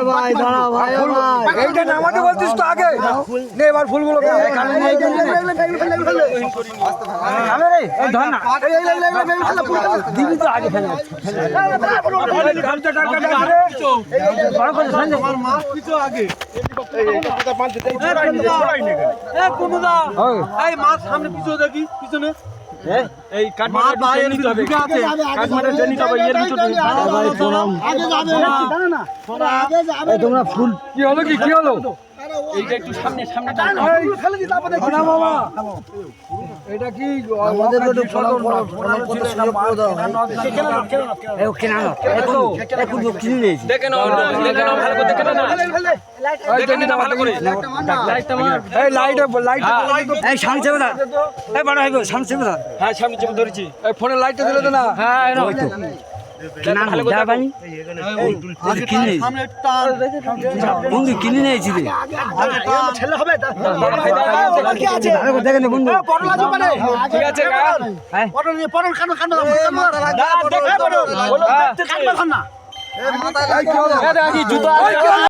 ভাই দাঁড়াও ভাই এইটা নামাতে বলছিস তো আগে নে এবার ফুলগুলো দিবি তো আগে ফেলে এই মাছ সামনে পিছনে দেখি পিছনে এই কাঠমাটা নিতে হবে কাঠমাটা নিতে হবে এর ভিতরে তোমরা ফুল কি হলো কি হলো এইটা একটু সামনে সামনে ফেলে দিতে হবে দেখি না বাবা এটা কি আমাদের একটু ফলো করো কেন এখন কিনে নিয়েছি দেখেন ভালো করে দেখেন ভালো করে লাইটটা মার এই লাইট এই সামনে চেপে দাও এই বড় হইব সামনে চেপে দাও হ্যাঁ সামনে চেপে ধরেছি এই ফোনে লাইটটা দিলে তো না হ্যাঁ ওই তো না না যা বানি কিনে বন্ধু কিনে নিয়েছি রে ছেলে হবে দেখেন বন্ধু ঠিক আছে হ্যাঁ এই কি হলো জুতো